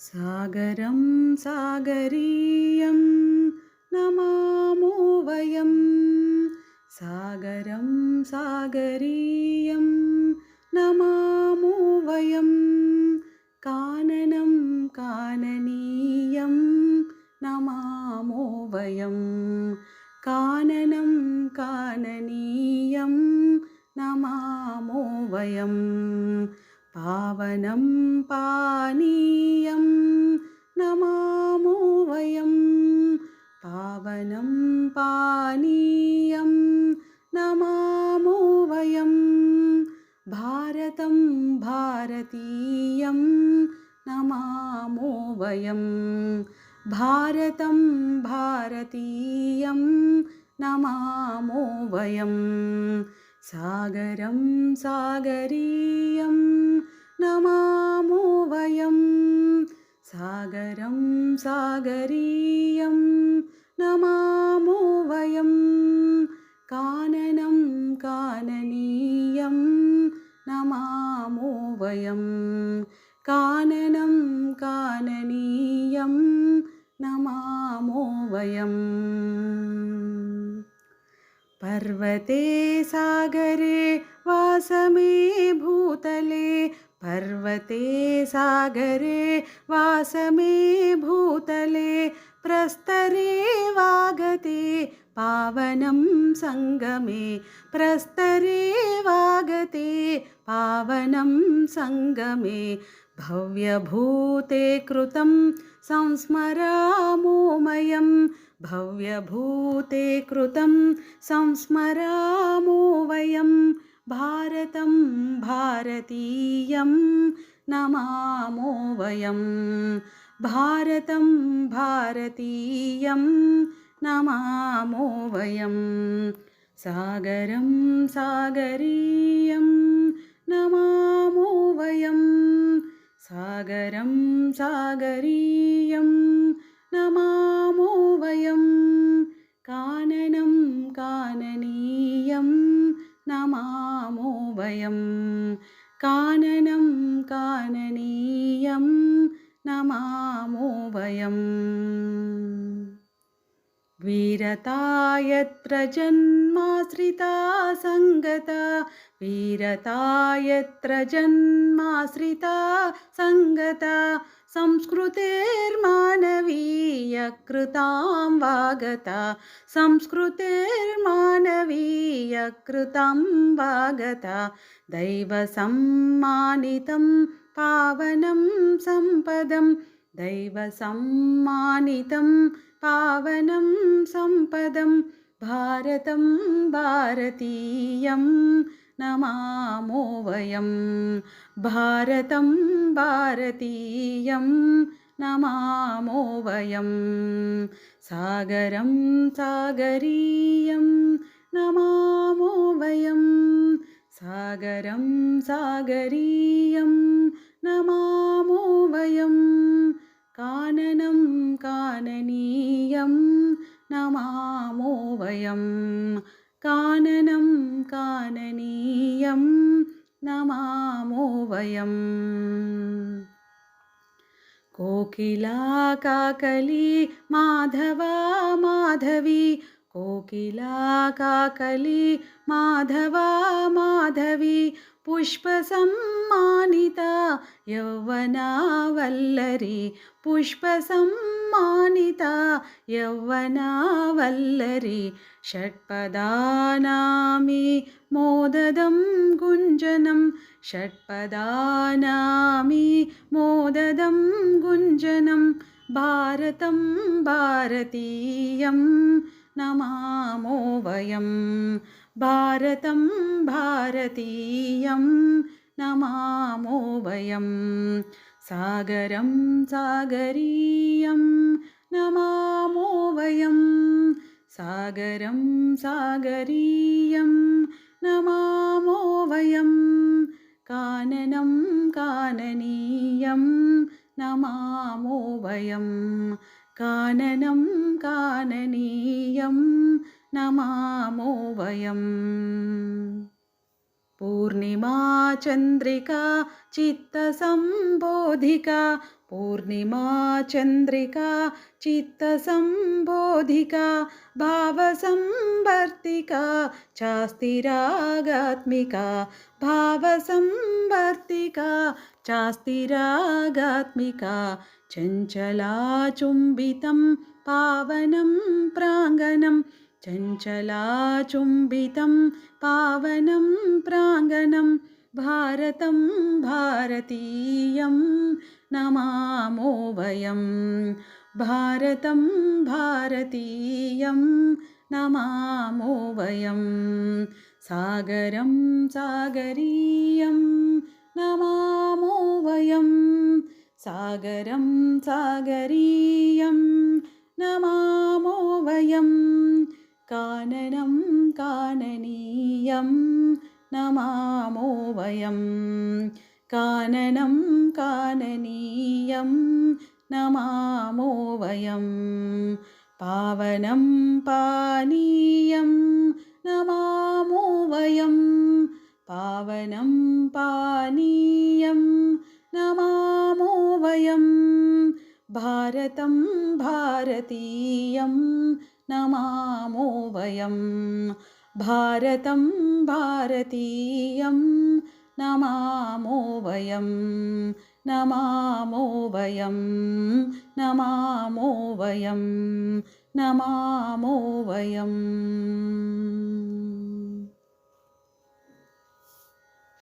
सागरं सागरीयं नमामो वयं। सागरं सागरीयं नमामो वयं। काननं काननीयं नमामो वयं। काननं काननीयं नमामो वयं। पावनं पानीयं नमामो वयं। पावनं पानीयं नमामो वयं। भारतं भारतीयं नमामो वयं। भारतं भारतीयं नमामो वयं। सागरं सागरीयं नमामो वयं। सागरं सागरीयं नमामो वयं। काननं काननीयं नमामो वयं। काननं काननीयं नमामो वयम्। पर्वते सागरे वासमे भूतले। पर्वते सागरे वासमे भूतले। प्रस्तरे वागते पावनं सङ्गमे। प्रस्तरे वागते पावनं सङ्गमे। भव्यभूते कृतं संस्मरामो वयं। भव्यभूते कृतं संस्मरामो वयं। भारतं भारतीयं नमामो वयं। भारतं भारतीयं नमामो वयं। सागरं सागरीयं नमामो वयं। सागरं सागरीयं नमामो वयं। काननं काननीयं नमामो वयं। काननं काननीयं नमामो वयं। वीरता यत्र जन्माश्रिता सङ्गता। वीरता यत्र जन्माश्रिता सङ्गता। संस्कृतेर्मानवीयकृतां वागता। संस्कृतेर्मानवीयकृतां वागता। दैवसम्मानितं पावनं सम्पदं। दैवसम्मानितं पावनं सम्पदं। भारतं भारतीयं नमामो वयं। भारतं भारतीयं नमामो वयं। सागरं सागरीयं नमामो वयं। सागरं सागरीयं नमामो वयं। काननं काननीयं नमामो वयं। काननं काननीयं नमामो वयम्। कोकिला काकली माधवा माधवी। कोकिला काकली माधवा माधवी। पुष्पसम्मानिता यौवना वल्लरी। पुष्पसम्मानिता यौवना वल्लरी। षट्पदानामि मोददं गुञ्जनं। षट्पदानामि मोददं गुञ्जनं। भारतं भारतीयं नमामो वयं। भारतं भारतीयं नमामो वयं। सागरं सागरीयं नमामो वयं। सागरं सागरीयं नमामो वयं। काननं काननीयं नमामो वयं। काननं काननीयं नमामो वयम्। पूर्णिमा चन्द्रिका चित्तसम्बोधिका पूर्णिमा चन्द्रिका चित्तसम्बोधिका भावसंवर्तिका चास्तिरागात्मिका भावसंवर्तिका चास्तिरागात्मिका चञ्चलाचुम्बितं पावनं प्राङ्गणं चञ्चलाचुम्बितं पावनं प्राङ्गणं भारतं भारतीयं नमामो वयं भारतं भारतीयं नमामो वयं सागरं सागरीयं नमामो वयं सागरं सागरीयं नमामो वयं काननं काननीयं नमामो वयं काननं काननीयं नमामो वयं पावनं पानीयं नमामो वयं पावनं पानीयं नमामो वयं भारतं भारतीयं नमामो वयं भारतं भारतीयं नमामो वयं नमामो वयं नमामो वयं नमामो वयम्